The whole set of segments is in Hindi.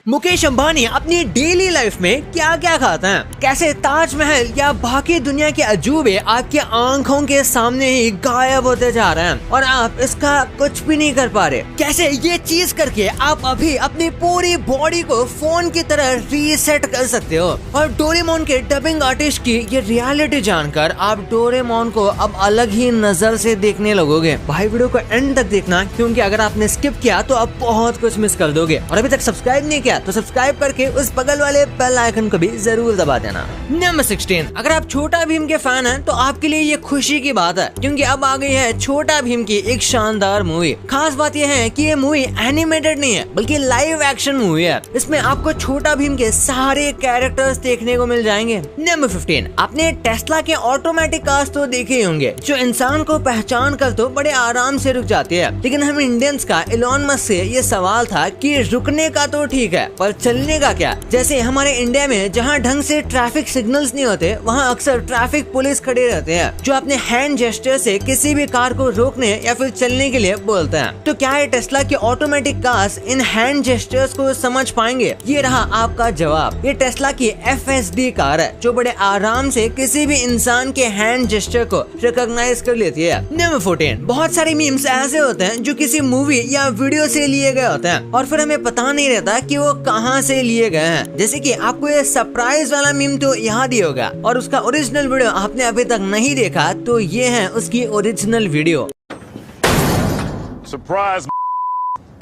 मुकेश अंबानी अपनी डेली लाइफ में क्या क्या खाते हैं, कैसे ताजमहल या बाकी दुनिया के अजूबे आपकी आंखों के सामने ही गायब होते जा रहे हैं और आप इसका कुछ भी नहीं कर पा रहे। कैसे ये चीज करके आप अभी अपनी पूरी बॉडी को फोन की तरह रीसेट कर सकते हो। और डोरेमोन के डबिंग आर्टिस्ट की ये रियलिटी जानकर आप डोरेमोन को अब अलग ही नजर से देखने लगोगे। भाई वीडियो को एंड तक देखना, क्योंकि अगर आपने स्किप किया तो आप बहुत कुछ मिस कर दोगे। और अभी तक सब्सक्राइब नहीं किया तो सब्सक्राइब करके उस बगल वाले बेल आइकन को भी जरूर दबा देना। नंबर 16, अगर आप छोटा भीम के फैन हैं तो आपके लिए ये खुशी की बात है, क्योंकि अब आ गई है छोटा भीम की एक शानदार मूवी। खास बात यह है कि ये मूवी एनिमेटेड नहीं है बल्कि लाइव एक्शन मूवी है। इसमें आपको छोटा भीम के सारे कैरेक्टर्स देखने को मिल जाएंगे। नंबर 15, आपने टेस्ला के ऑटोमेटिक कार्स तो देखे ही होंगे जो इंसान को पहचान कर तो बड़े आराम से रुक जाती है। लेकिन हम इंडियंस का एलोन मस्क से ये सवाल था कि रुकने का तो ठीक है पर चलने का क्या। जैसे हमारे इंडिया में जहाँ ढंग से ट्रैफिक सिग्नल्स नहीं होते वहाँ अक्सर ट्रैफिक पुलिस खड़े रहते हैं जो अपने हैंड जेस्चर से किसी भी कार को रोकने या फिर चलने के लिए बोलते हैं। तो क्या ये टेस्ला के automatic cars in hand gestures को समझ पाएंगे? ये रहा आपका जवाब। ये टेस्ला की FSD कार है जो बड़े आराम से किसी भी इंसान के हैंड जेस्चर को रिकॉग्नाइज कर लेती है। नंबर 14, बहुत सारे मीम्स ऐसे होते हैं जो किसी मूवी या वीडियो से लिए गए होते हैं और फिर हमें पता नहीं रहता कि वो कहां से लिए गए हैं। जैसे कि आपको ये सरप्राइज वाला मीम तो याद ही होगा और उसका ओरिजिनल वीडियो आपने अभी तक नहीं देखा तो ये है उसकी ओरिजिनल वीडियो। सरप्राइज।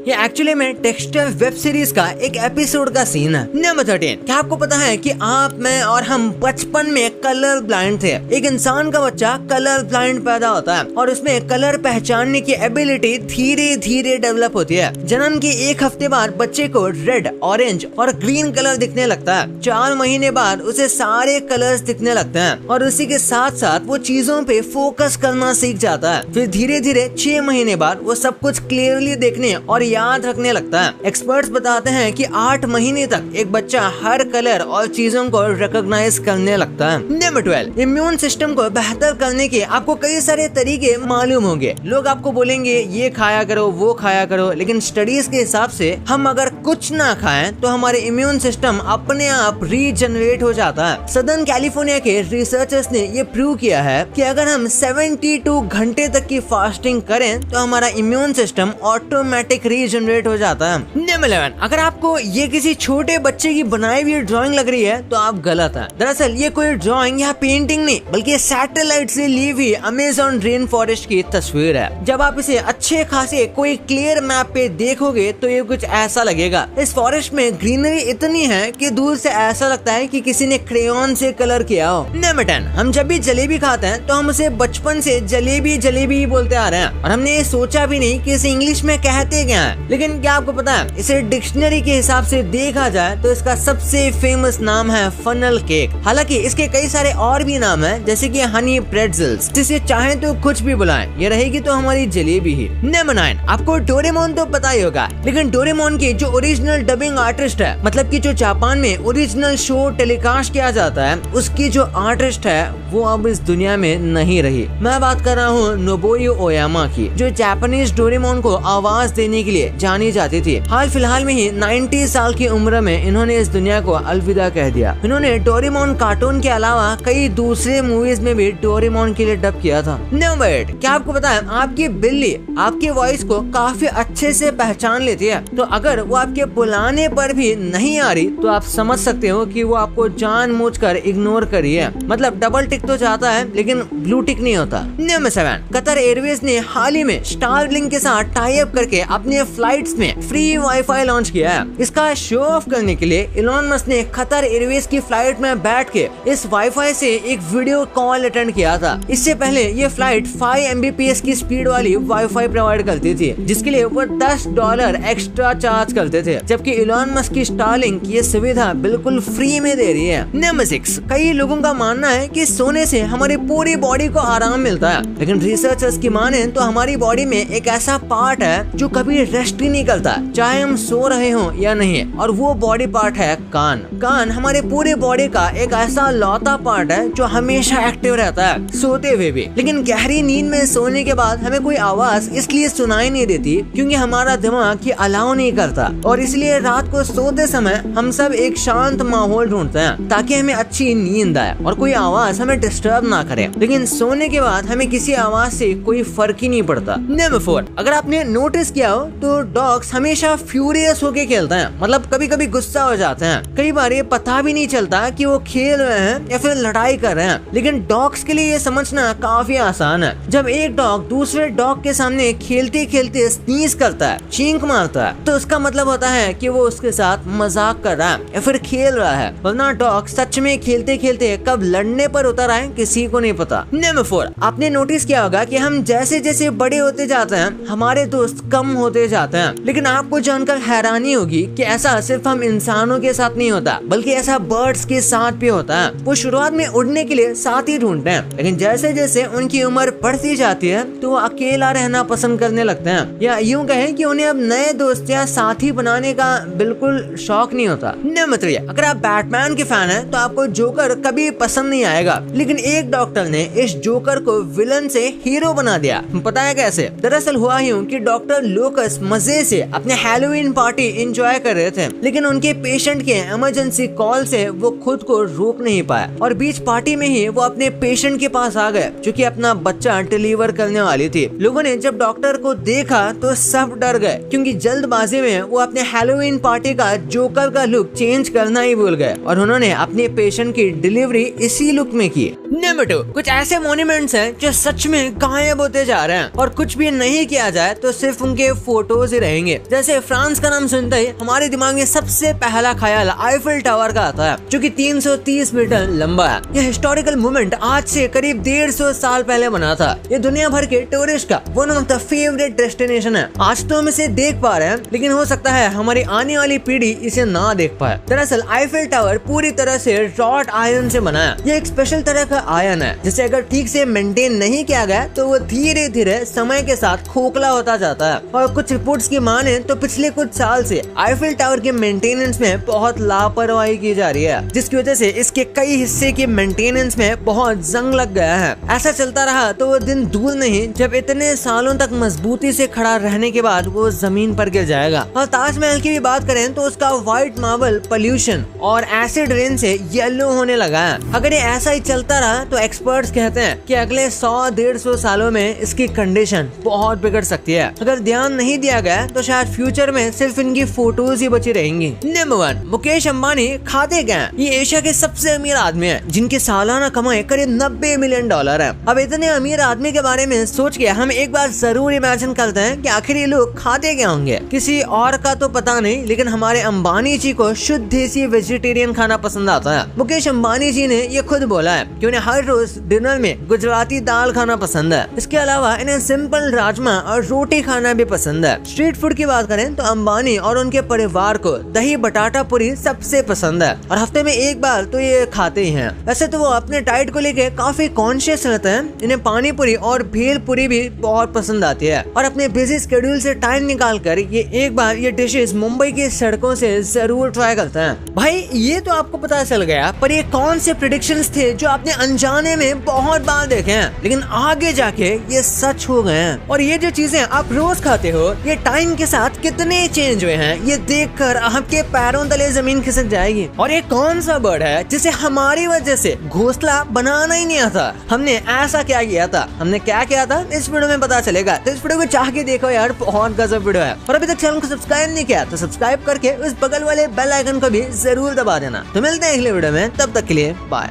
ये एक्चुअली में टेक्सटर वेब सीरीज का एक एपिसोड का सीन है। नंबर 13, क्या आपको पता है कि आप, मैं और हम बचपन में कलर ब्लाइंड थे। एक इंसान का बच्चा कलर ब्लाइंड पैदा होता है और उसमें कलर पहचानने की एबिलिटी धीरे धीरे डेवलप होती है। जन्म के एक हफ्ते बाद बच्चे को रेड, ऑरेंज और ग्रीन कलर दिखने लगता है। 4 महीने बाद उसे सारे कलर्स दिखने लगते हैं और उसी के साथ साथ वो चीजों पे फोकस करना सीख जाता है। फिर धीरे धीरे 6 महीने बाद वो सब कुछ क्लियरली देखने और याद रखने लगता है। एक्सपर्ट्स बताते हैं कि 8 महीने तक एक बच्चा हर कलर और चीजों को रिकॉग्नाइज करने लगता है। नंबर 12, इम्यून सिस्टम को बेहतर करने के आपको कई सारे तरीके मालूम होंगे। लोग आपको बोलेंगे ये खाया करो, वो खाया करो, लेकिन स्टडीज के हिसाब से हम अगर कुछ ना खाएं तो हमारे इम्यून सिस्टम अपने आप रीजनरेट हो जाता है। सदर्न कैलिफोर्निया के रिसर्चर्स ने ये प्रूव किया है कि अगर हम 72 घंटे तक की फास्टिंग करें तो हमारा इम्यून सिस्टम ऑटोमेटिक जनरेट हो जाता है। नंबर 11, अगर आपको ये किसी छोटे बच्चे की बनाई हुई ड्राइंग लग रही है तो आप गलत हैं। दरअसल ये कोई ड्राइंग या पेंटिंग नहीं बल्कि सैटेलाइट से ली हुई अमेज़न रेन फॉरेस्ट की तस्वीर है। जब आप इसे अच्छे खासे कोई क्लियर मैप पे देखोगे तो ये कुछ ऐसा लगेगा। इस फॉरेस्ट में ग्रीनरी इतनी है कि दूर से ऐसा लगता है कि किसी ने क्रेयॉन से कलर किया हो। नंबर 10, हम जब भी जलेबी खाते हैं तो हम उसे बचपन से जलेबी जलेबी ही बोलते आ रहे हैं और हमने ये सोचा भी नहीं कि इसे इंग्लिश में कहते क्या है। लेकिन क्या आपको पता है, इसे डिक्शनरी के हिसाब से देखा जाए तो इसका सबसे फेमस नाम है फनल केक। हालांकि इसके कई सारे और भी नाम हैं, जैसे कि हनी प्रेट्जल्स, जिसे चाहे तो कुछ भी बुलाएं, ये रहेगी तो हमारी जलेबी ही। नंबर 9, आपको डोरेमोन तो पता ही होगा, लेकिन डोरेमोन की जो ओरिजिनल डबिंग आर्टिस्ट है, मतलब कि जो जापान में ओरिजिनल शो टेलीकास्ट किया जाता है, उसकी जो आर्टिस्ट है वो अब इस दुनिया में नहीं रही। मैं बात कर रहा हूँ नोबुयो ओयामा की, जो जापानीज डोरेमोन को आवाज देने के लिए जानी जाती थी। हाल फिलहाल में ही 90 साल की उम्र में इन्होंने इस दुनिया को अलविदा कह दिया। इन्होंने डोरेमोन कार्टून के अलावा कई दूसरे मूवीज में भी डोरेमोन के लिए डब किया था। नंबर 8, क्या आपको पता है आपकी बिल्ली आपकी वॉइस को काफी अच्छे से पहचान लेती है। तो अगर वो आपके बुलाने पर भी नहीं आ रही तो आप समझ सकते हो कि वो आपको जानबूझकर इग्नोर कर रही है। मतलब डबल टिक तो जाता है लेकिन ब्लू टिक नहीं होता। नंबर 7, कतर एयरवेज ने हाल ही में स्टारलिंक के साथ टाई अप करके अपने फ्लाइट्स में फ्री वाईफाई लॉन्च किया है। इसका शो ऑफ करने के लिए इलोन मस्क ने कतर एयरवेज की फ्लाइट में बैठ के इस वाईफाई से एक वीडियो कॉल अटेंड किया था। इससे पहले ये फ्लाइट 5 Mbps की स्पीड वाली वाईफाई प्रोवाइड करती थी, जिसके लिए वो $10 एक्स्ट्रा चार्ज करते थे, जबकि इलोन मस्क की स्टारलिंक ये सुविधा बिल्कुल फ्री में दे रही है। नंबर 6, कई लोगों का मानना है कि सोने से हमारी पूरी बॉडी को आराम मिलता है, लेकिन रिसर्चर्स की माने तो हमारी बॉडी में एक ऐसा पार्ट है जो कभी रेस्ट ही नहीं करता, चाहे हम सो रहे हो या नहीं। और वो बॉडी पार्ट है कान। कान हमारे पूरे बॉडी का एक ऐसा लौता पार्ट है जो हमेशा एक्टिव रहता है, सोते हुए भी। लेकिन गहरी नींद में सोने के बाद हमें कोई आवाज इसलिए सुनाई नहीं देती क्योंकि हमारा दिमाग ये अलाउ नहीं करता, और इसलिए रात को सोते समय हम सब एक शांत माहौल ढूंढते हैं ताकि हमें अच्छी नींद आए और कोई आवाज हमें डिस्टर्ब ना करे। लेकिन सोने के बाद हमें किसी आवाज से कोई फर्क ही नहीं पड़ता। नंबर 4, अगर आपने नोटिस किया हो तो डॉग्स हमेशा फ्यूरियस होके खेलते हैं, मतलब कभी कभी गुस्सा हो जाते हैं। कई बार ये पता भी नहीं चलता कि वो खेल रहे हैं या फिर लड़ाई कर रहे हैं। लेकिन डॉग्स के लिए ये समझना काफी आसान है। जब एक डॉग दूसरे डॉग के सामने खेलते खेलते स्नीज करता है, छींक मारता है, तो उसका मतलब होता है कि वो उसके साथ मजाक कर रहा है या फिर खेल रहा है। वरना डॉग सच में खेलते खेलते कब लड़ने पर उतर आए किसी को नहीं पता। नंबर 4, आपने नोटिस किया होगा कि हम जैसे जैसे बड़े होते जाते हैं हमारे दोस्त कम होते जाते हैं। लेकिन आपको जानकर हैरानी होगी कि ऐसा सिर्फ हम इंसानों के साथ नहीं होता, बल्कि ऐसा बर्ड्स के साथ भी होता है। वो शुरुआत में उड़ने के लिए साथी ढूंढते हैं, लेकिन जैसे जैसे उनकी उम्र बढ़ती जाती है तो वो अकेला रहना पसंद करने लगते हैं, या यूं कहें कि उन्हें अब नए दोस्त या साथी बनाने का बिल्कुल शौक नहीं होता। नंबर 3, अगर आप बैटमैन के फैन हैं तो आपको जोकर कभी पसंद नहीं आएगा। लेकिन एक डॉक्टर ने इस जोकर को विलन से हीरो बना दिया। पता है कैसे? दरअसल हुआ यूं कि डॉक्टर लूकस मजे से अपने हैलोवीन पार्टी एंजॉय कर रहे थे, लेकिन उनके पेशेंट के इमरजेंसी कॉल से वो खुद को रोक नहीं पाए और बीच पार्टी में ही वो अपने पेशेंट के पास आ गए जो कि अपना बच्चा डिलीवर करने वाली थी। लोगों ने जब डॉक्टर को देखा तो सब डर गए क्योंकि जल्दबाजी में वो अपने हैलोवीन पार्टी का जोकर का लुक चेंज करना ही भूल गए और उन्होंने अपने पेशेंट की डिलीवरी इसी लुक में की। नंबर 2, कुछ ऐसे मॉन्यूमेंट्स हैं जो सच में गायब होते जा रहे हैं और कुछ भी नहीं किया जाए तो सिर्फ उनके फोटोज ही रहेंगे। जैसे फ्रांस का नाम सुनते ही हमारे दिमाग में सबसे पहला ख्याल आईफिल टावर का आता है जो कि 330 मीटर लंबा है। यह हिस्टोरिकल मूवमेंट आज से करीब 150 साल पहले बना था। ये दुनिया भर के टूरिस्ट का one of the favourite destination है। आज तो हम इसे देख पा रहे हैं, लेकिन हो सकता है हमारी आने वाली पीढ़ी इसे ना देख पाए। दरअसल आईफिल टावर पूरी तरह से रॉट आयरन से बना है। ये एक स्पेशल तरह का आयरन है जिसे अगर ठीक से मेंटेन नहीं किया गया तो वो धीरे धीरे समय के साथ खोखला होता जाता है। और कुछ रिपोर्ट्स की माने तो पिछले कुछ साल से आईफिल टावर के मेंटेनेंस में बहुत लापरवाही की जा रही है, जिसकी वजह से इसके कई हिस्से के मेंटेनेंस में बहुत जंग लग गया है। ऐसा चलता रहा तो वो दिन दूर नहीं जब इतने सालों तक मजबूती से खड़ा रहने के बाद वो जमीन पर गिर जाएगा। और ताजमहल की भी बात करें तो उसका व्हाइट मार्बल पोल्यूशन और एसिड रेन से येलो होने लगा है। अगर ये ऐसा ही चलता रहा तो एक्सपर्ट्स कहते हैं कि अगले 100-150 सालों में इसकी कंडीशन बहुत बिगड़ सकती है। अगर ध्यान नहीं दिया गया तो शायद फ्यूचर में सिर्फ इनकी फोटोज ही बची रहेंगी। नंबर 1, मुकेश अंबानी खाते क्या हैं? ये एशिया के सबसे अमीर आदमी हैं जिनकी सालाना कमाई करीब $90 मिलियन है। अब इतने अमीर आदमी के बारे में सोच के हम एक बार जरूर इमेजिन करते हैं कि आखिर ये लोग खाते क्या होंगे। किसी और का तो पता नहीं, लेकिन हमारे अंबानी जी को शुद्ध देसी वेजिटेरियन खाना पसंद आता है। मुकेश अंबानी जी ने ये खुद बोला है कि उन्हें हर रोज डिनर में गुजराती दाल खाना पसंद है। इसके अलावा इन्हें सिंपल राजमा और रोटी खाना भी पसंद है। स्ट्रीट फूड की बात करें तो अंबानी और उनके परिवार को दही बटाटा पूरी सबसे पसंद है और हफ्ते में एक बार तो ये खाते ही हैं। वैसे तो वो अपने डाइट को लेके काफी कॉन्शियस रहते हैं। इन्हें पानी पूरी और भेल पूरी भी बहुत पसंद आती है और अपने बिजी शेड्यूल से टाइम निकाल कर ये एक बार ये डिशेस मुंबई की सड़कों से जरूर ट्राई करते हैं। भाई ये तो आपको पता चल गया, पर ये कौन से प्रेडिक्शंस थे जो आपने अनजाने में बहुत बार देखे हैं लेकिन आगे जाके ये सच हो गए हैं। और ये जो चीजें आप रोज खाते हो ये टाइम के साथ कितने चेंज हुए हैं ये देखकर आपके पैरों तले जमीन खिसक जाएगी। और ये कौन सा बर्ड है जिसे हमारी वजह से घोंसला बनाना ही नहीं आता? हमने ऐसा क्या किया था, हमने क्या किया था, इस वीडियो में पता चलेगा। तो इस वीडियो को चाह के देखो यार, बहुत गजब वीडियो है। और अभी तक चैनल को सब्सक्राइब नहीं किया तो सब्सक्राइब करके उस बगल वाले बेल आइकन को भी जरूर दबा देना। तो मिलते हैं अगले वीडियो में, तब तक के लिए बाय।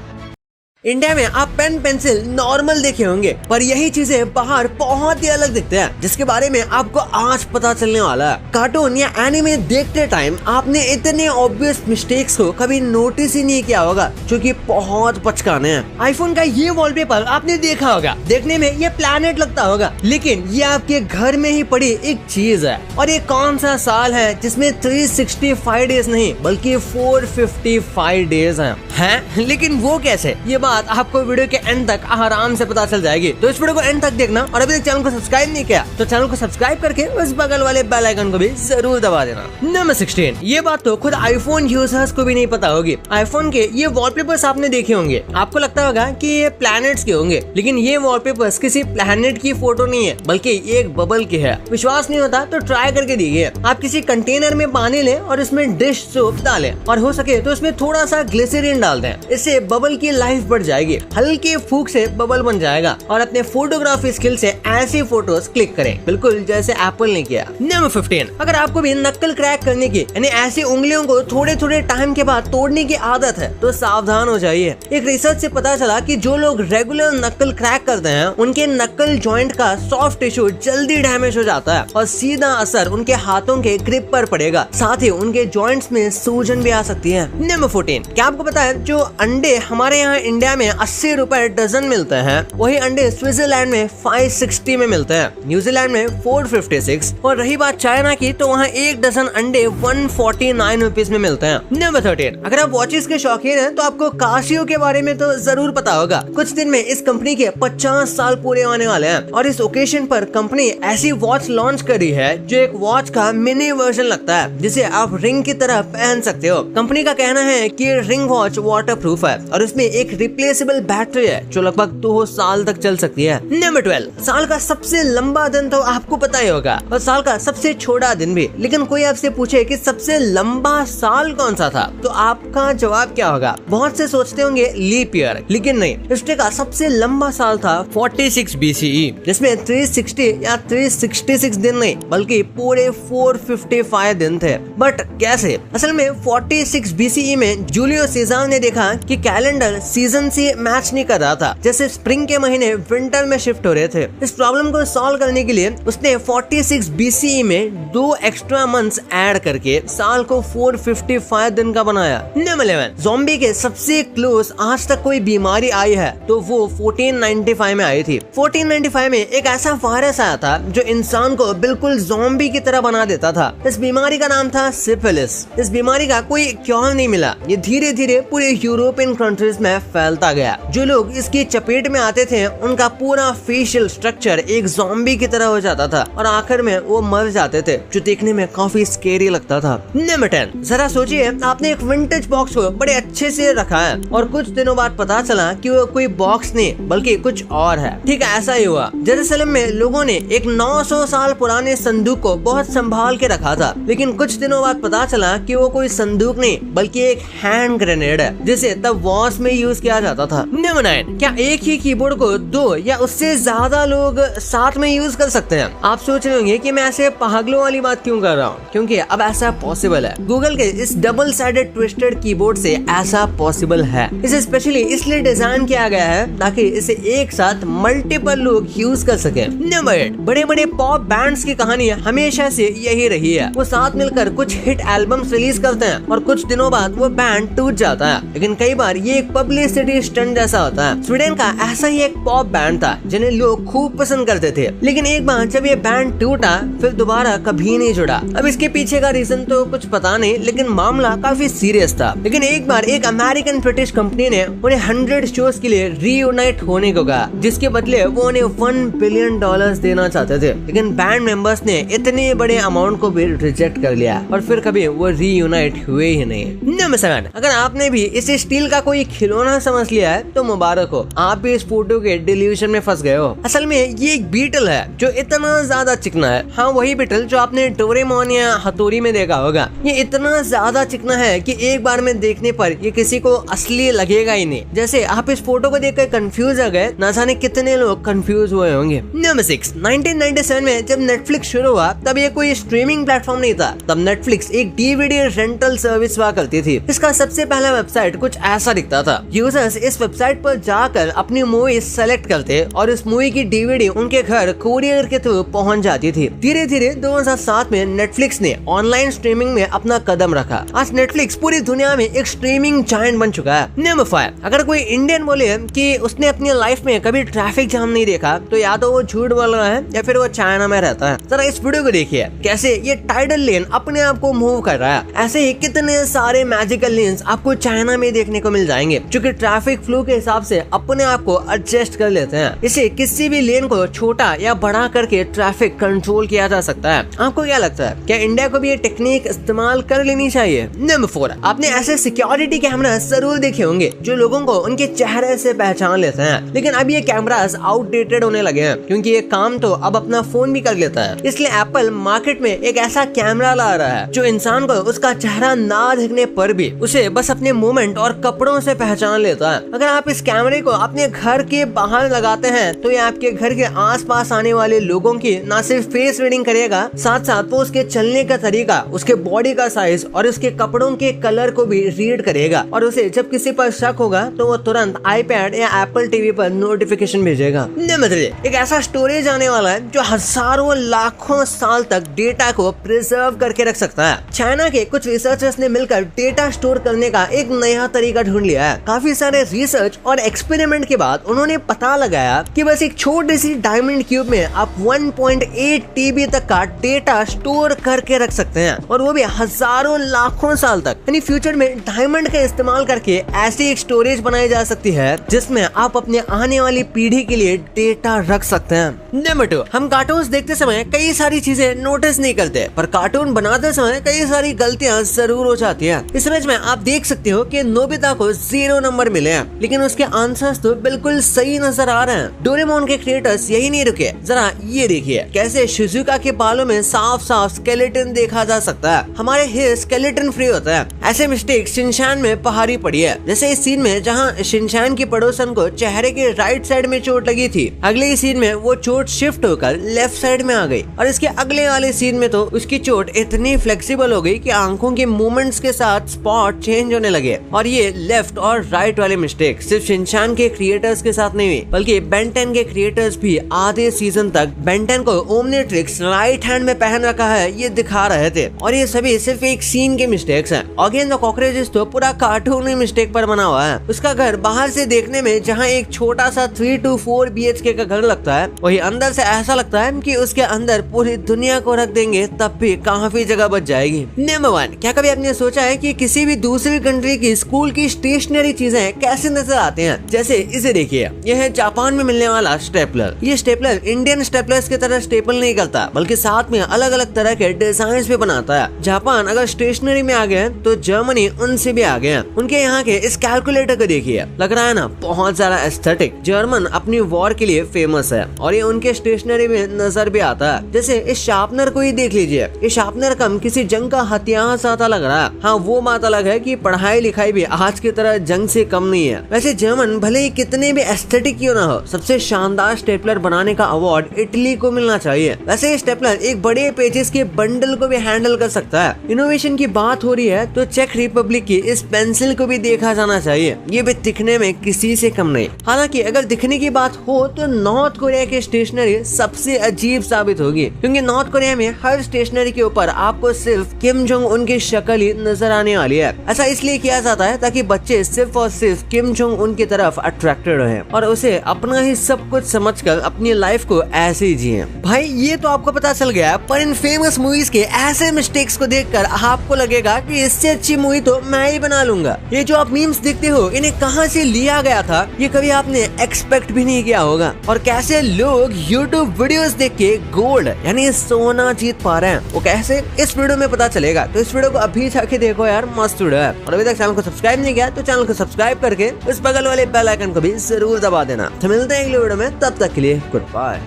इंडिया में आप पेन पेंसिल नॉर्मल देखे होंगे, पर यही चीजें बाहर बहुत ही अलग दिखते हैं, जिसके बारे में आपको आज पता चलने वाला है। कार्टून या एनिमे देखते टाइम आपने इतने ऑब्वियस मिस्टेक्स को कभी नोटिस ही नहीं किया होगा, जो कि बहुत पचकाने हैं। आईफोन का ये वॉलपेपर आपने देखा होगा, देखने में ये प्लैनेट लगता होगा, लेकिन ये आपके घर में ही पड़ी एक चीज है। और ये कौन सा साल है जिसमें 365 डेज नहीं बल्कि 455 डेज हैं? हैं, लेकिन वो कैसे, ये बात आपको वीडियो के एंड तक आराम से पता चल जाएगी। तो इस वीडियो को एंड तक देखना और अभी तक चैनल को सब्सक्राइब नहीं किया तो चैनल को सब्सक्राइब करके उस बगल वाले बेल आइकन को भी जरूर दबा देना। नंबर 16, ये बात तो खुद आईफोन यूजर्स को भी नहीं पता होगी। आईफोन के ये वॉलपेपर्स आपने देखे होंगे, आपको लगता होगा कि ये प्लैनेट्स के होंगे, लेकिन ये वॉलपेपर्स किसी प्लैनेट की फोटो नहीं है बल्कि एक बबल की है। विश्वास नहीं होता तो ट्राई करके देखिए। आप किसी कंटेनर में पानी लें और उसमें डिश सोप डालें और हो सके तो उसमें थोड़ा सा ग्लिसरीन डाल दें, इससे बबल की लाइफ बढ़ जाएगी। हल्के फूंक से बबल बन जाएगा और अपने फोटोग्राफी स्किल से ऐसी फोटोज क्लिक करें, बिल्कुल जैसे एप्पल ने किया। नंबर 15, अगर आपको भी नक्कल क्रैक करने की यानी ऐसी उंगलियों को थोड़े थोड़े टाइम के बाद तोड़ने की आदत है तो सावधान हो जाइए। एक रिसर्च से पता चला कि जो लोग रेगुलर नक्कल क्रैक करते हैं उनके नक्कल जॉइंट का सॉफ्ट टिश्यू जल्दी डैमेज हो जाता है और सीधा असर उनके हाथों के ग्रिप पर पड़ेगा, साथ ही उनके जॉइंट्स में सूजन भी आ सकती है। नंबर 14, क्या आपको पता है जो अंडे हमारे यहाँ इंडिया में 80 रुपए डजन मिलते हैं, वही अंडे स्विट्जरलैंड में 560 में मिलते हैं, न्यूजीलैंड में 456 और रही बात चाइना की तो वहाँ एक डजन अंडे 149 रुपीज में मिलते हैं। नंबर 13, अगर आप वॉचेस के शौकीन हैं तो आपको कासियो के बारे में तो जरूर पता होगा। कुछ दिन में इस कंपनी के 50 साल पूरे होने वाले हैं और इस ओकेजन पर कंपनी ऐसी वॉच लॉन्च करी है जो एक वॉच का मिनी वर्जन लगता है जिसे आप रिंग की तरह पहन सकते हो। कंपनी का कहना है कि रिंग वॉच वाटरप्रूफ है और उसमें एक रिप्लेसेबल बैटरी है जो लगभग 2 साल तक चल सकती है। नंबर 12, साल का सबसे लंबा दिन तो आपको पता ही होगा और साल का सबसे छोटा दिन भी, लेकिन कोई आपसे पूछे कि सबसे लंबा साल कौन सा था तो आपका जवाब क्या होगा? बहुत से सोचते होंगे लीप ईयर, लेकिन नहीं, हिस्ट्री का सबसे लंबा साल था 46 BCE, जिसमें 360 या 366 दिन नहीं बल्कि पूरे 455 दिन थे। बट कैसे? असल में 46 BCE में जूलियो सीजर ने देखा कि कैलेंडर सीजन से मैच नहीं कर रहा था, जैसे स्प्रिंग के महीने विंटर में शिफ्ट हो रहे थे। इस प्रॉब्लम को सॉल्व करने के लिए उसने 46 BCE में 2 एक्स्ट्रा मंथ्स ऐड करके साल को 455 दिन का बनाया। नंबर 11, ज़ॉम्बी के सबसे क्लोज आज तक कोई बीमारी आई है तो वो 1495 में आई थी। 1495 में एक ऐसा वायरस आया था जो इंसान को बिल्कुल ज़ॉम्बी की तरह बना देता था। इस बीमारी का नाम था सिफिलिस। इस बीमारी का कोई क्योर नहीं मिला, ये धीरे धीरे पूरे यूरोपियन कंट्रीज में फैलता गया। जो लोग इसकी चपेट में आते थे उनका पूरा फेशियल स्ट्रक्चर एक ज़ॉम्बी की तरह हो जाता था और आखिर में वो मर जाते थे, जो देखने में काफी स्केरी लगता था। नंबर 10, जरा सोचिए आपने एक विंटेज बॉक्स को बड़े अच्छे से रखा है और कुछ दिनों बाद पता चला कि वो कोई बॉक्स नहीं बल्कि कुछ और है। ठीक है, ऐसा ही हुआ। जेरूसलम में लोगों ने एक 900 साल पुराने संदूक को बहुत संभाल के रखा था, लेकिन कुछ दिनों बाद पता चला कि वो कोई संदूक नहीं बल्कि एक हैंड ग्रेनेड है जिसे तब वॉर्स में यूज किया जाता था। नंबर 9, क्या एक ही कीबोर्ड को 2 या उससे ज्यादा लोग साथ में यूज कर सकते हैं? आप सोच रहे होंगे कि मैं ऐसे पागलों वाली बात क्यों कर रहा हूँ, क्योंकि अब ऐसा पॉसिबल है। गूगल के इस डबल साइडेड ट्विस्टेड कीबोर्ड से ऐसा पॉसिबल है। इसे स्पेशली इसलिए डिजाइन किया गया है ताकि इसे एक साथ मल्टीपल लोग यूज कर सके। नंबर 8, बड़े बड़े पॉप बैंड्स की कहानी हमेशा से यही रही है। वो साथ मिलकर कुछ हिट एल्बम्स रिलीज करते हैं और कुछ दिनों बाद वो बैंड टूट जाता है, लेकिन कई बार ये एक पब्लिसिटी स्टंट जैसा होता है। स्वीडन का ऐसा ही एक पॉप बैंड था जिन्हें लोग खूब पसंद करते थे, लेकिन एक बार जब ये बैंड टूटा फिर दोबारा कभी नहीं जुड़ा। अब इसके पीछे का रीजन तो कुछ पता नहीं, लेकिन मामला काफी सीरियस था। लेकिन एक बार एक अमेरिकन ब्रिटिश कंपनी ने उन्हें 100 शोज के लिए रीयूनाइट होने को कहा, जिसके बदले वो उन्हें $1 बिलियन देना चाहते थे, लेकिन बैंड मेंबर्स ने इतने बड़े अमाउंट को भी रिजेक्ट कर लिया और फिर कभी वो रीयूनाइट हुए ही नहीं। नंबर 7, अगर आपने भी इसे स्टील का कोई खिलौना समझ लिया है तो मुबारक हो, आप भी इस फोटो के डिल्यूजन में फंस गए हो। असल में ये एक बीटल है जो इतना ज्यादा चिकना है। हाँ, वही बीटल जो आपने डोरेमोन या हथौड़ी में देखा होगा। ये इतना ज्यादा चिकना है कि एक बार में देखने पर ये किसी को असली लगेगा ही नहीं। जैसे आप इस फोटो को देखकर कंफ्यूज हो गए, ना जाने कितने लोग कंफ्यूज हुए होंगे। नंबर 6, 1997 में जब नेटफ्लिक्स शुरू हुआ तब ये कोई स्ट्रीमिंग प्लेटफॉर्म नहीं था। तब नेटफ्लिक्स एक डीवीडी रेंटल सर्विस हुआ करती थी। इसका सबसे पहला वेबसाइट कुछ ऐसा दिखता था। यूजर्स इस वेबसाइट पर जाकर अपनी मूवी सेलेक्ट करते और इस मूवी की डीवीडी उनके घर कोरियर के थ्रू पहुंच जाती थी। धीरे धीरे 2007 में नेटफ्लिक्स ने ऑनलाइन स्ट्रीमिंग में अपना कदम रखा। आज नेटफ्लिक्स पूरी दुनिया में एक स्ट्रीमिंग जायंट बन चुका है। नंबर 5, अगर कोई इंडियन बोले कि उसने अपनी लाइफ में कभी ट्रैफिक जाम नहीं देखा तो या तो वो झूठ बोल रहा है या फिर वो चाइना में रहता है। जरा इस वीडियो को देखिए कैसे ये टाइडल लेन अपने आप को मूव कर रहा है। ऐसे ही कितने सारे मैजिकल लेन्स आपको चाइना चाइना में देखने को मिल जाएंगे, जो कि ट्रैफिक फ्लो के हिसाब से अपने आप को एडजस्ट कर लेते हैं। इसे किसी भी लेन को छोटा या बड़ा करके ट्रैफिक कंट्रोल किया जा सकता है। आपको क्या लगता है, क्या इंडिया को भी ये टेक्निक इस्तेमाल कर लेनी चाहिए? नंबर 4, आपने ऐसे सिक्योरिटी कैमरा जरूर देखे होंगे जो लोगों को उनके चेहरे से पहचान लेते हैं, लेकिन अब ये कैमरास आउटडेटेड होने लगे हैं क्योंकि ये काम तो अब अपना फोन भी कर लेता है। इसलिए एप्पल मार्केट में एक ऐसा कैमरा ला रहा है जो इंसान को उसका चेहरा ना दिखने पर भी उसे बस अपने मूवमेंट और कपड़ों से पहचान लेता है। अगर आप इस कैमरे को अपने घर के बाहर लगाते हैं तो ये आपके घर के आसपास आने वाले लोगों की न सिर्फ फेस रीडिंग करेगा, साथ साथ वो उसके चलने का तरीका, उसके बॉडी का साइज और उसके कपड़ों के कलर को भी रीड करेगा, और उसे जब किसी पर शक होगा तो वो तुरंत आईपैड या एप्पल टीवी पर नोटिफिकेशन भेजेगा। नंबर 3, एक ऐसा स्टोरेज आने वाला है जो हजारों लाखों साल तक डेटा को प्रिजर्व करके रख सकता है। चाइना के कुछ रिसर्चर्स ने मिलकर डेटा स्टोर करने का एक नया तरीका ढूंढ लिया है। काफी सारे रिसर्च और एक्सपेरिमेंट के बाद उन्होंने पता लगाया कि बस एक छोटी सी डायमंड क्यूब में आप 1.8 TB तक का डेटा स्टोर करके रख सकते हैं, और वो भी हजारों लाखों साल तक। यानी फ्यूचर में डायमंड का इस्तेमाल करके ऐसी एक स्टोरेज बनाई जा सकती है जिसमें आप अपने आने वाली पीढ़ी के लिए डेटा रख सकते हैं। नंबर 2, हम कार्टून्स देखते समय कई सारी चीजें नोटिस नहीं करते, पर कार्टून बनाते समय कई सारी गलतियां जरूर हो जाती हैं। इस इमेज में आप देख सकते हो कि नोबिता को 0 नंबर मिले हैं, लेकिन उसके आंसर्स तो बिल्कुल सही नजर आ रहे हैं। डोरेमोन के क्रिएटर्स यही नहीं रुके, जरा ये देखिए कैसे शिजुका के बालों में साफ साफ स्केलेटन देखा जा सकता है। हमारे हेयर स्केलेटन फ्री होता है। ऐसे मिस्टेक शिनचैन में पहाड़ी पड़ी है, जैसे इस सीन में जहाँ शिनचैन की पड़ोसन को चेहरे के राइट साइड में चोट लगी थी, अगले सीन में वो चोट शिफ्ट होकर लेफ्ट साइड में आ गई, और इसके अगले वाले सीन में तो उसकी चोट इतनी फ्लेक्सिबल हो गई कि आंखों के मूवमेंट्स के साथ स्पॉट चेंज होने लगे। और ये लेफ्ट और राइट वाले मिस्टेक सिर्फ शिनचैन के क्रिएटर्स के साथ नहीं हुई, बल्कि बेन 10 के क्रिएटर्स भी आधे सीजन तक बेन 10 को ओमनिट्रिक्स राइट हैंड में पहन रखा है ये दिखा रहे थे, और ये सभी सिर्फ एक सीन के मिस्टेक्स हैं। अगेन द कॉकरोचेस तो पूरा कार्टूनी मिस्टेक पर बना हुआ है। उसका घर बाहर से देखने में जहाँ एक छोटा सा 3 to 4 BHK का घर लगता है, वही अंदर से ऐसा लगता है कि उसके अंदर पूरी दुनिया को रख देंगे तब भी काफी जगह बच जाएगी। नंबर 1, क्या कभी आपने सोचा है कि किसी भी दूसरी कंट्री की स्कूल की स्टेशनरी चीजें कैसे नजर आते हैं? जैसे इसे देखिए, यह है जापान में मिलने वाला स्टेपलर। ये स्टेपलर इंडियन स्टेपलर्स की तरह स्टेपल नहीं करता, बल्कि साथ में अलग अलग तरह के डिजाइन भी बनाता है। जापान अगर स्टेशनरी में आ गए तो जर्मनी उनसे भी आ गए। उनके यहाँ के इस कैलकुलेटर को देखिए, लग रहा है ना बहुत ज्यादा एस्थेटिक। जर्मन अपनी वॉर के लिए फेमस है और ये उनके स्टेशनरी में नजर भी आता है। जैसे इस शार्पनर को ही देख लीजिए, ये शार्पनर कम किसी जंग का हथियार सा लग रहा है। हाँ, वो बात अलग है कि पढ़ाई लिखाई भी आज की तरह जंग से कम नहीं है। वैसे जर्मन भले ही कितने भी एस्थेटिक क्यों ना हो, सबसे शानदार स्टेपलर बनाने का अवार्ड इटली को मिलना चाहिए। वैसे ये स्टेपलर एक बड़े पेजेस के बंडल को भी हैंडल कर सकता है। इनोवेशन की बात हो रही है तो चेक रिपब्लिक की इस पेंसिल को भी देखा जाना चाहिए, ये भी दिखने में किसी से कम नहीं। हालांकि अगर दिखने की बात हो तो नॉर्थ कोरिया की स्टेशनरी सबसे अजीब साबित होगी, क्योंकि नॉर्थ कोरिया में हर स्टेशनरी के ऊपर आपको सिर्फ किम जोंग उन की शक्ल ही नजर आने वाली है। ऐसा इसलिए किया जाता है ताकि बच्चे सिर्फ और सिर्फ किम जोंग उन की तरफ अट्रैक्टेड रहे और उसे अपना ही सब कुछ समझकर अपनी लाइफ को ऐसे ही जिए। भाई ये तो आपको पता चल गया, पर इन फेमस मूवीज के ऐसे मिस्टेक्स को देखकर आपको लगेगा कि इससे अच्छी मूवी तो मैं ही बना लूंगा। ये जो आप मीम्स देखते हो, इन्हें कहां से लिया गया था ये कभी आपने एक्सपेक्ट भी नहीं किया होगा। और कैसे लोग YouTube वीडियोस देख के गोल्ड यानी सोना जीत पा रहे हैं, वो कैसे, इस वीडियो में पता चलेगा। तो इस वीडियो को अभी जाके देखो यार, मस्त वीडियो है। और अभी तक चैनल को सब्सक्राइब नहीं किया तो चैनल को सब्सक्राइब करके उस बगल वाले बेल आइकन को भी जरूर दबा देना। तो मिलते हैं अगले वीडियो में, तब तक के लिए गुड बाय।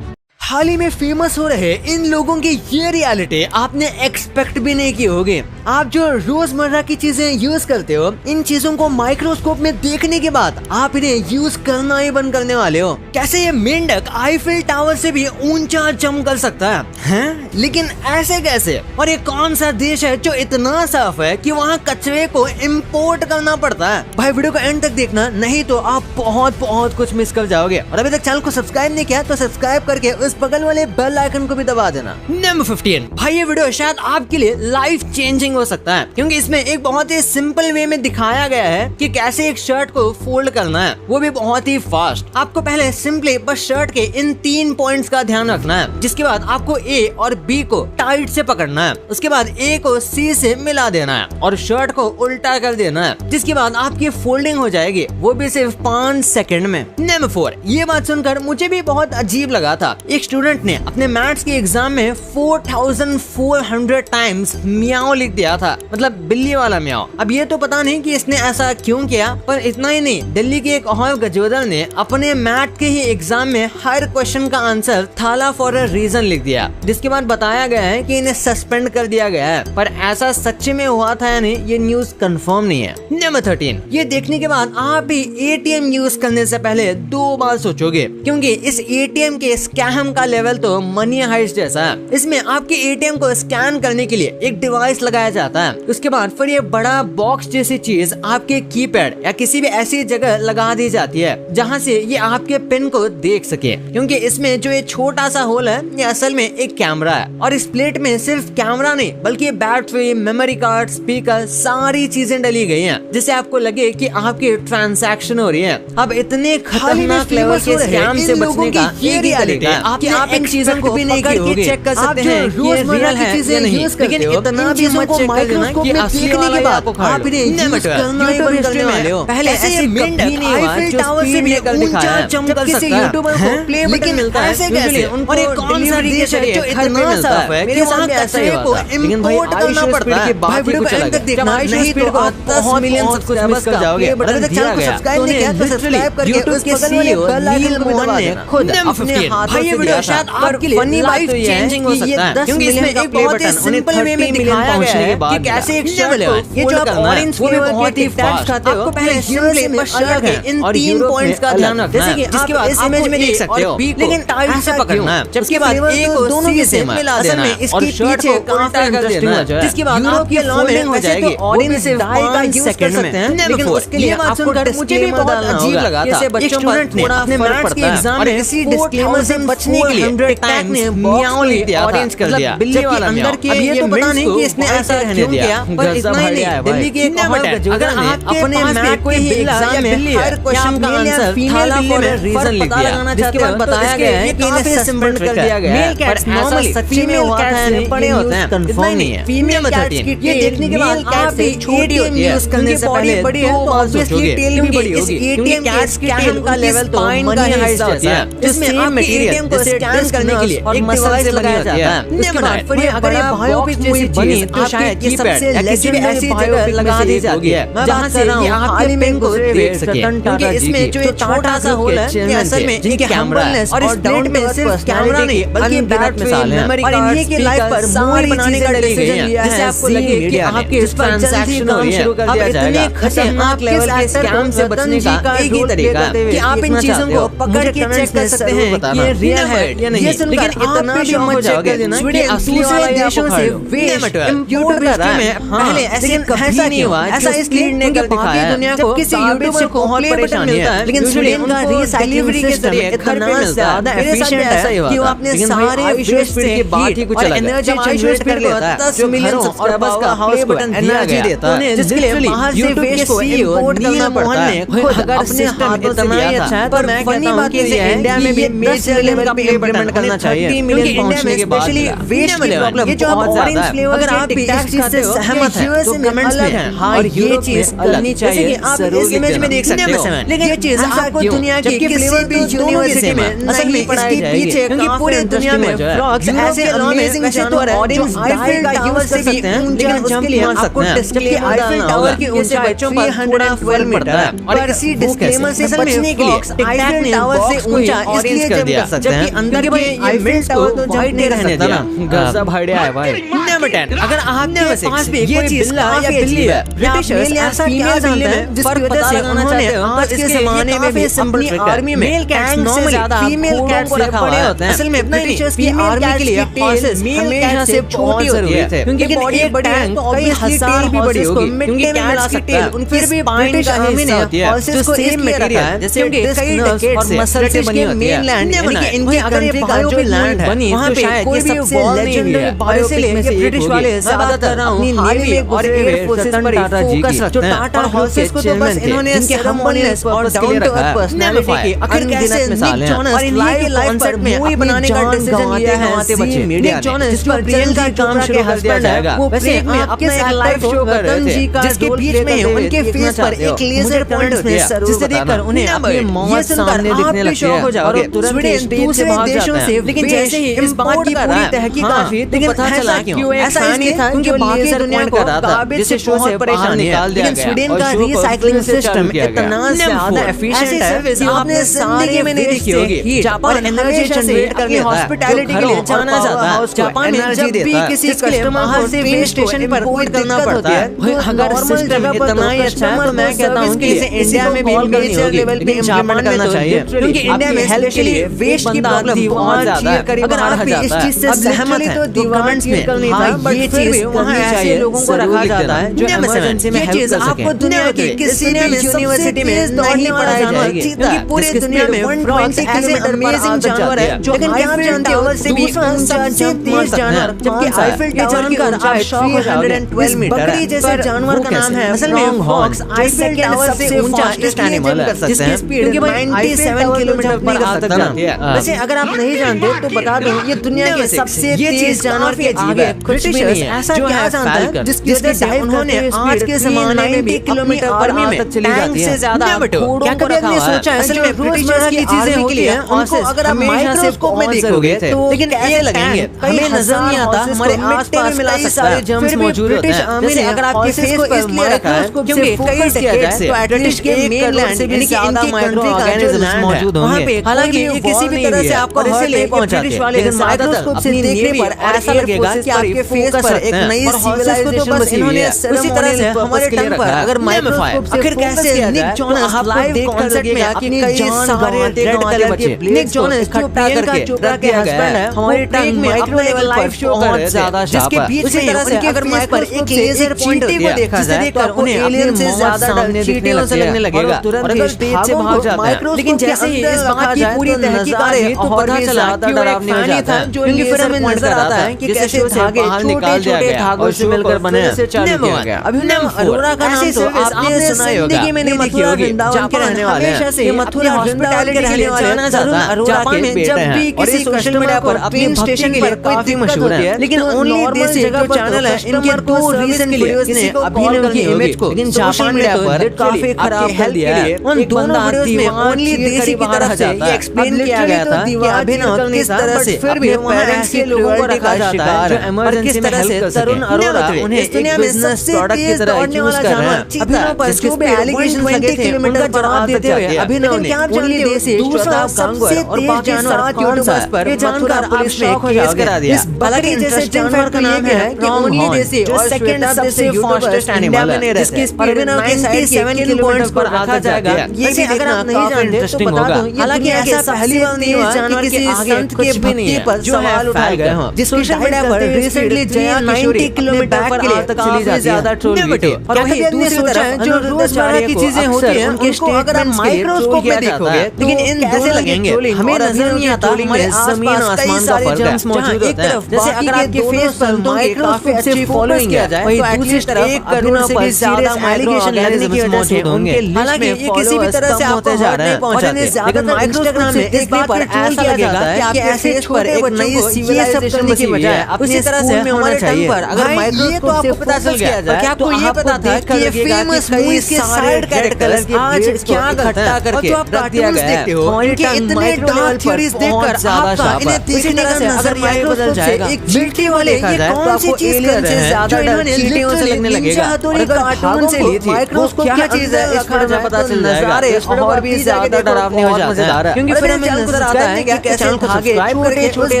हाल ही में फेमस हो रहे इन लोगों की ये रियलिटी आपने एक्सपेक्ट भी नहीं की होगी। आप जो रोजमर्रा की चीजें यूज करते हो, इन चीजों को माइक्रोस्कोप में देखने के बाद आप इन्हें यूज करना ही बंद करने वाले हो। कैसे ये मेंढक आईफिल टावर से भी ऊंचा जंप कर सकता है? लेकिन ऐसे कैसे? और ये कौन सा देश है जो इतना साफ है कि वहाँ कचरे को इम्पोर्ट करना पड़ता है? भाई वीडियो को एंड तक देखना, नहीं तो आप बहुत कुछ मिस कर जाओगे। और अभी तक चैनल को सब्सक्राइब नहीं किया तो सब्सक्राइब करके उस बगल वाले बेल आइकन को भी दबा देना। नंबर 15, भाई ये वीडियो शायद आपके लिए लाइफ चेंजिंग हो सकता है, क्योंकि इसमें एक बहुत ही सिंपल वे में दिखाया गया है कि कैसे एक शर्ट को फोल्ड करना है, वो भी बहुत ही फास्ट। आपको पहले सिंपली बस शर्ट के इन 3 पॉइंट्स का ध्यान रखना है, जिसके बाद आपको ए और बी को टाइट से पकड़ना है, उसके बाद ए को सी से मिला देना है और शर्ट को उल्टा कर देना है, जिसके बाद आपकी फोल्डिंग हो जाएगी, वो भी सिर्फ 5 सेकंड में। नंबर 4, ये बात सुनकर मुझे भी बहुत अजीब लगा था। एक स्टूडेंट ने अपने मैथ्स के एग्जाम में 4400 टाइम्स मियाओ लिख दिया था, मतलब बिल्ली वाला मियाओ। अब ये तो पता नहीं कि इसने ऐसा क्यों किया, पर इतना ही नहीं, दिल्ली के एक और गजोदर ने अपने मैथ के ही एग्जाम में हर क्वेश्चन का आंसर थाला फॉर अ रीजन लिख दिया, जिसके बाद बताया गया है कि इन्हें सस्पेंड कर दिया गया है, पर ऐसा सच्चे में हुआ था या नहीं ये न्यूज कंफर्म नहीं है। नंबर 13, ये देखने के बाद आप भी एटीएम यूज करने से पहले 2 बार सोचोगे, क्योंकि इस एटीएम के स्कैम का लेवल तो मनी हाइस्ट जैसा है। इसमें आपके एटीएम को स्कैन करने के लिए एक डिवाइस लगाया जाता है, उसके बाद फिर ये बड़ा बॉक्स जैसी चीज आपके कीपैड या किसी भी ऐसी जगह लगा दी जाती है जहाँ से ये आपके पिन को देख सके, क्योंकि इसमें जो ये छोटा सा होल है ये असल में एक कैमरा है, और इस प्लेट में सिर्फ कैमरा नहीं बल्कि बैटरी, मेमोरी कार्ड, स्पीकर, सारी चीजें डली गई हैं, जिससे आपको लगे कि आपकी ट्रांजैक्शन हो रही है। अब इतने खतरनाक लेवल के स्कैम से बचने का एक ही तरीका है कि आप इन चीजों को पकड़ के चेक कर सकते हैं कि ये रियल है या नहीं, लेकिन इतना भी मत चेक कर देना कि असली वाला ही आपको खा लो। नंबर 12, यूट्यूब करने वाले हो, पहले ऐसे कभी नहीं हुआ जो स्पीड लेकर दिखाया जंप कर सकता है, प्ले बटन मिलता है यूजुअली, और एक कौन सा देश है जो इतना साफ है कि वहाँ कचरे को इंपोर्ट करना पड़ता है। भाई वीडियो को एंड तक देखना, नहीं तो आप 10 मिलियन सब्सक्राइबर्स का जाओगे। अगर तक चैनल को सब्सक्राइब नहीं किया तो सब्सक्राइब करके उसके सीईओ नील मोहन ने खुद अपने हाथों से दिया था। आपके लिए लाइफ चेंजिंग हो सकता है, क्योंकि इसमें एक बहुत ही सिंपल वे में दिखाया गया है कि कैसे एक शर्ट को, ये जो आप ऑरेंज फ्लेवर बहुत ही फास्ट खाते हो, आपको पहले सिंपली बस शर्ट के इन 3 पॉइंट्स का ध्यान रखना है, जिसके बाद इस इमेज में देख सकते हो, लेकिन टाइट से पकड़ना है, जिसके बाद ए को दोनों से मिला देना है और शर्ट को उल्टा कर देना है, जिसके बाद आपकी फोल्डिंग हो जाएगी, ऑरेंज से 5 सेकंड में। लेकिन उसके लिए बात सुनकर मुझे भी बहुत अजीब लगा था। एक स्टूडेंट ने अपने मैथ्स के एग्जाम में इसी डिस्क्लेमर से बचने के लिए टैग ने मियाओ लिख दिया, ऑरेंज कर दिया, बिल्ली वाला अंदर के। अब ये तो पता नहीं कि इसने ऐसा क्यों किया, पर इतना ही नहीं, दिल्ली के एक और गजोदर ने अपने मैथ के एग्जाम में हर क्वेश्चन का आंसर थाला फॉर अ रीजन लिख दिया, जिसके बाद बताया गया है कि इन्हें सस्पेंड कर दिया गया है, पर ऐसा सच्ची में हुआ था नहीं, पड़े होते हैं, कंफर्म नहीं है। फीमेल 13, ये देखने के बाद आप भी छोटी होती है, यूज करने से पहले बड़ी है तो ऑब्वियसली टेल भी बड़ी होगी, क्योंकि कैट्स की टेल का लेवल तो मनी हाइस्ट जैसा है, जिसमें आप एटीएम को स्कैन करने के लिए एक मसल से लगाया जाता है। उसके बाद फिर अगर ये बायोपिक जैसी बनी तो शायद ये सबसे लेजेंडरी ऐसी जगह लगा दी जाती है जहाँ से ये आपके पिन को देख सके, क्योंकि इसमें जो छोटा सा होल है ये असल में इनके कैमरा है, और इस प्लेट में सिर्फ कैमरा नहीं बल्कि बैटरी, मेमोरी कार्ड, और इनकी लाइफ पर मूवी बनाने का डिसीजन लिया है, जिससे आपको लगे कि आपके इस पर ट्रांजैक्शन हो रही है। अब इतने खतरनाक लेवल के स्कैम से बचने का एक ही तरीका है कि आप इन चीजों को पकड़ के चेक कर सकते हैं कि ये रियल है या नहीं, लेकिन इतना भी मत चेक कर देना कि असली वाला देशों से वेस्ट इंपोर्ट कर रहा है। पहले ऐसे कभी नहीं हुआ, ऐसा इसलिए ने कर दिखाया दुनिया को किसी यूट्यूबर को प्ले बटन मिलता है, लेकिन स्वीडन का रीसाइक्लिंग सिस्टम इतना ज्यादा एफिशिएंट है कि वो अपने सारे वेस्ट से बात ही कुछ अलग है। एनर्जी जनरेट कर लेता है, 10 मिलियन सब्सक्राइबर्स का हाउस बटन एनर्जी देता है, जिसके लिए बाहर से वेस्ट को इंपोर्ट करना पड़ता है। खुद अपने हाथों से दिया था, पर मैं कहता हूं कि इंडिया में भी मेजर लेवल पे इम्प्लीमेंट करना चाहिए, क्योंकि इंडिया में स्पेशली वेस्ट की प्रॉब्लम, ये जो आप ऑरेंज फ्लेवर अगर आप भी इस चीज से सहमत हैं तो कमेंट्स में और ये चीज करनी चाहिए। आप इस इमेज में देख सकते हो, लेकिन ये चीज आपको दुनिया की किसी भी यूनिवर्सिटी में असल में इसके पीछे, क्योंकि पूरी दुनिया में फ्रॉग्स ऐसे अमेजिंग जानवर हैं जो आईफिल टावर से भी ऊंचा जंप मार सकते हैं, जबकि आईफिल टावर की ऊंचाई 312 मीटर है, और इसी डिस्क्लेमर से बचने के लिए आईफिल टावर से ऊंचा इसलिए जंप कर सकते हैं, जबकि अंदर के आईफिल टावर तो वाइड नहीं रहने दिया। गजब आइडिया है भाई। नंबर 10, अगर आपने पास भी कोई बिल्ला या बिल्ली है, ब्रिटिशर्स ऐसा क्या जानते हैं जिसकी वजह से उन्होंने आज के जमाने में भी अपनी आर्मी में कैंग से ज्यादा फीमेल कैट्स को रखा हुआ है। असल में ब्रिटिशर्स की आर्मी के लिए हॉर्सेस हमेशा से छोटी होती है, क्योंकि बॉडी बड़ी है तो ऑब्वियसली टेल भी बड़ी होगी, क्योंकि कैट्स की टेल उनकी फिर भी ब्रिटिश आर्मी ने हॉर्सेस को सेम मटेरियल है जैसे कई डेकेड और मसल से बनी होती है, लेकिन इनकी अगर ये बायोपिक लैंड है वहां पे शायद ये सबसे लेजेंडरी बायोपिक में से ब्रिटिश वाले ज्यादातर कर रहा हूँ हाल ही में और एयर फोर्सेस पर टाटा जी की जो टाटा हाउसेस को तो बस इन्होंने इनके हम्बलनेस और डाउन टू अर्थ पर्सनालिटी की आखिर कैसे निक जॉनस और इनकी लाइफ पर मूवी बनाने का डिसीजन लिया है निक जॉनस जो प्रियंका चोपड़ा के हस्बैंड है वो ब्रेक में अपना एक लाइव शो कर रहे थे जिसके बीच में उनके फेस पर एक लेजर पॉइंट्स में जिसे देखकर उन्हें अपनी मौत सामने दिखने लगती है और तुरंत दूसरे देशों से लेकिन जैसे ही इस बात की पूरी तहकीकात हुई लेकिन पता चला क्यों ऐसा इसलिए था क्योंकि बाकी दुनिया को गार्बेज से बहुत परेशान निकाल दिया गया स्वीडन का रिसाइक्लिंग सिस्टम इतना ज्यादा एफिशिएंट है कि आपने सारे में नहीं देखी होगी जापान एनर्जी जनरेट करके हॉस्पिटैलिटी के लिए जाना जाता है जापान में जब भी किसी कस्टमर बाहर से वेस्ट स्टेशन पर कोई करना पड़ता है अगर सिस्टम इतना ही अच्छा है तो मैं कहता हूँ कि इसे इंडिया में भी मेजर लेवल पे इम्प्लीमेंट करना चाहिए क्योंकि इंडिया में हेल्थ के लिए वेस्ट की प्रॉब्लम बहुत ज्यादा है अगर आप इस चीज से सहमत हैं तो गवर्नमेंट में हाँ ये चीज वहाँ ऐसे लोगों को रखा जाता है जो इमरजेंसी में हेल्प कर सके दुनिया की किसी भी यूनिवर्सिटी में नहीं पढ़ाई जाएगी क्योंकि पूरी दुनिया में फ्रॉग्स ऐसे अमेजिंग जानवर है जो लेकिन क्या आप जानते हो से भी सबसे तेज जानवर जबकि आईफिल टावर की ऊंचाई 312 मीटर है बकरी जैसे जानवर का नाम है असल में फॉक्स आईफिल टावर से ऊंचा एनिमल कर सकते हैं क्योंकि 97 किलोमीटर पर आ तक जाती है वैसे अगर आप नहीं जानते तो बता दूं ये दुनिया के सबसे तेज जानवर के आगे कुछ भी नहीं है ऐसा क्या जानता है जिसकी वजह से उन्होंने आज के जमाने में 90 किलोमीटर पर तक चली जाती है ज्यादा क्या कभी आपने सोचा है असल में रोजमर्रा की चीजें होती हैं उनको अगर आप माइक्रोस्कोप में देखोगे तो लेकिन ये लगेंगे हमें नजर नहीं आता हमारे आसपास मिला सारे जर्म्स मौजूद होते हैं जैसे अगर आपके फेस पर इसलिए रखा है क्योंकि कई डेकेड से तो एटलीस्ट के मेनलैंड से भी ज्यादा माइक्रो ऑर्गेनिजम्स मौजूद होंगे हालांकि ये किसी भी तरह से आपको हर्ट नहीं पहुंचाते लेकिन माइक्रोस्कोप से देखने पर ऐसा लगेगा कि आपके फेस पर एक नई सिविलाइजेशन बसी हुई है उसी तरह से हमारे टंग पर अगर माइक्रोस्कोप से आखिर कैसे निक जॉनस लाइव कॉन्सर्ट में अपनी कई सारे रेड कलर के निक जॉनस जो प्रियंका चोपड़ा के हस्बैंड है हमारे टंग में अपना एक लाइव शो कर रहे थे जिसके बीच में उनके अगर माइक पर एक लेजर चींटी को देखा जाए तो उन्हें एलियन से ज्यादा चींटियों से लगने लगेगा और अगर तेज से भाग जाता है लेकिन जैसे ही इस बात की पूरी तहकीकात हुई तो पता चला कि वो एक कहानी था जो उनके फिल्म में नजर आता है कि कैसे धागे छोटे-छोटे धागों से मिलकर बने से चालू किया गया अभिनव अरोरा का नाम तो आपने सुना ही होगा जिंदगी में नहीं देखी होगी जापान के रहने वाले हैं ये मथुरा हॉस्पिटैलिटी के रहने वाले जाना जाता है जापान में जब भी किसी सोशल मीडिया पर अपने स्टेशन के लिए काफी मशहूर है लेकिन ओनली देसी जो चैनल है इनके दो रीजन वीडियोस ने अभिनव की इमेज को लेकिन जापान मीडिया पर काफी खराब कर दिया है उन दोनों वीडियोस में ओनली देसी की तरफ से ये एक्सप्लेन किया गया था कि अभिनव किस तरह से फिर भी पेरेंट्स के लोगों को रखा जाता है और किस तरह से तरुण अरोरा उन्हें इस दुनिया में सबसे प्रॉडक्ट की तरह यूज कर रहे हैं अभिनव पर जो भी एलिगेशन लगे थे उनका जवाब देते हुए अभिनव ने ओनली देसी श्वेता गांगुर और बाकी जानवर यूट्यूबर्स पर ये जानकर पुलिस में केस करा दिया हालांकि जैसे जानवर का नाम है कि ओनली देसी और सेकंड सबसे फास्टेस्ट एनिमल है जिसके स्पीड के साइड 7 किलो पॉइंट्स पर रखा जाएगा ये भी अगर आप नहीं जानते तो बता दूं हालांकि ऐसा पहली बार नहीं हुआ जानवर के संत के भक्ति पर सवाल उठाए गए हों जिस सोशल मीडिया पर रिसेंटली जया 90 किलोमीटर पर आज तक चली जाती है ट्रोल वीडियो और वही दूसरी तरफ जो रोजमर्रा की चीजें होती हैं उनको अगर आप माइक्रोस्कोप में देखोगे लेकिन इन कैसे लगेंगे हमें नजर नहीं आता हमारे जमीन और आसमान का फर्क है मौजूद होता है जैसे अगर आपके फेस पर माइक्रोस्कोप से फॉलोइंग किया जाए वही दूसरी तरफ एक करोड़ से भी ज्यादा एलिगेशन लगने की वजह से होंगे हालांकि ये किसी भी तरह से आपको जा रहे हैं पहुंचाते लेकिन माइक्रोस्कोप से इस बात पर ऐसा लगेगा कि आपके ऐसे पर एक नई सिविलाइजेशन की बजाय अपनी तरह से हमारे चाहिए अगर माइक्रोस्कोप से पता चल गया जाए क्या आपको ये पता था कि ये फेमस मूवीज के साइड कैरेक्टर्स आज क्या इकट्ठा करके रख दिया गया है इनके इतने डार्क थ्योरीज देखकर आपका इन्हें देखने का अगर माइक्रोस्कोप से एक चींटी वाले ये कौन सी चीज करने से ज्यादा इन्होंने चींटियों से लगने लगेगा और अगर कार्टून से ली थी माइक्रोस्कोप क्या चीज है इस पर में पता चल जाएगा और भी ज्यादा डरावनी हो जाता है क्योंकि फिर हमें नजर आता है कि कैसे धागे छोटे-छोटे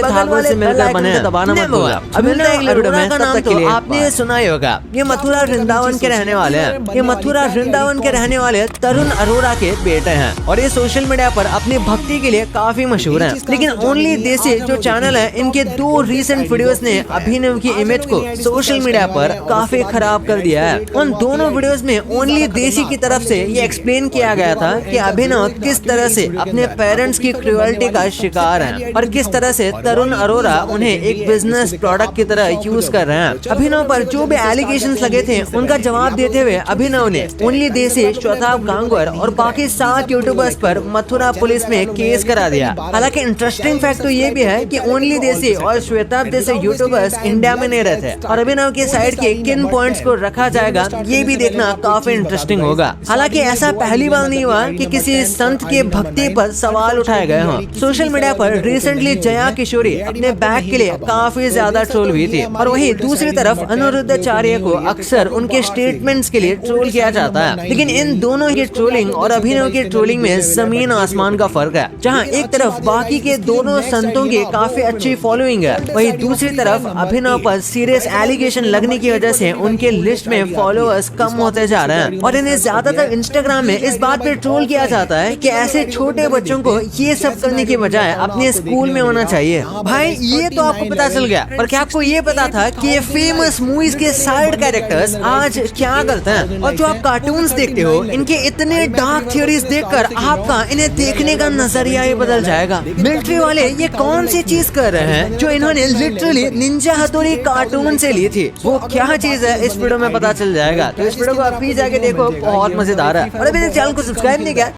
धागों से मिलकर बने हैं दबाना मत भूलना अभिनव अरोरा का नाम तो आपने सुना ही होगा ये मथुरा वृंदावन के रहने वाले हैं ये मथुरा वृंदावन के रहने वाले तरुण अरोरा के बेटे हैं और ये सोशल मीडिया पर अपनी भक्ति के लिए काफी मशहूर हैं लेकिन ओनली देसी जो चैनल है इनके दो रीसेंट वीडियोस ने अभिनव की इमेज को सोशल मीडिया पर काफी खराब कर दिया है उन दोनों वीडियोस में ओनली देसी की तरफ से ये एक्सप्लेन किया गया था कि अभिनव किस तरह से अपने पेरेंट्स की क्रूअल्टी का शिकार हैं और किस तरह से तरुण अरोरा उन्हें एक बिजनेस प्रोडक्ट की तरह यूज कर रहे हैं अभिनव पर जो भी एलिगेशंस लगे थे उनका जवाब देते हुए अभिनव ने ओनली देसी, श्वेताब गांगुर और बाकी 7 यूट्यूबर्स पर मथुरा पुलिस में केस करा दिया। हालांकि इंटरेस्टिंग फैक्ट तो ये भी है कि ओनली देसी और श्वेताब जैसे यूट्यूबर्स इंडिया में नहीं रहते और अभिनव के साइड के किन पॉइंट्स को रखा जाएगा ये भी देखना काफी इंटरेस्टिंग होगा। हालांकि ऐसा पहली बार नहीं हुआ कि किसी संत के भक्ति पर सवाल उठाए गए हों। सोशल मीडिया पर रिसेंटली जया किशोरी अपने बैग के लिए काफी ज्यादा ट्रोल हुई थी और वहीं दूसरी तरफ अनिरुद्धाचार्य को अक्सर उनके स्टेटमेंट्स के लिए ट्रोल किया जाता है। लेकिन इन दोनों की ट्रोलिंग और अभिनव की ट्रोलिंग में जमीन आसमान का फर्क है। जहां एक तरफ बाकी के दोनों संतों की काफी अच्छी फॉलोइंग है, वहीं दूसरी तरफ अभिनव पर सीरियस एलिगेशन लगने की वजह से उनके लिस्ट में फॉलोअर्स कम होते जा रहे हैं और इन्हें ज्यादातर इंस्टाग्राम में इस बात पे ट्रोल किया जाता है कि ऐसे छोटे बच्चों को ये सब करने की बजाय अपने स्कूल में होना चाहिए। भाई ये तो आपको पता चल गया, पर क्या आपको ये पता था कि ये फेमस मूवीज के साइड कैरेक्टर्स आज क्या करते हैं? और जो आप कार्टून्स देखते हो इनके इतने डार्क थ्योरीज देखकर आपका इन्हें देखने का नजरिया ही बदल जाएगा। मिलिट्री वाले ये कौन सी चीज कर रहे हैं जो इन्होंने लिटरली निंजा हथौड़ी कार्टून से ली थी? वो क्या चीज है इस वीडियो में पता चल जाएगा। तो इस वीडियो को आप भी जाके देखो, बहुत मजेदार है। और अभी तक चैनल को सब्सक्राइब नहीं किया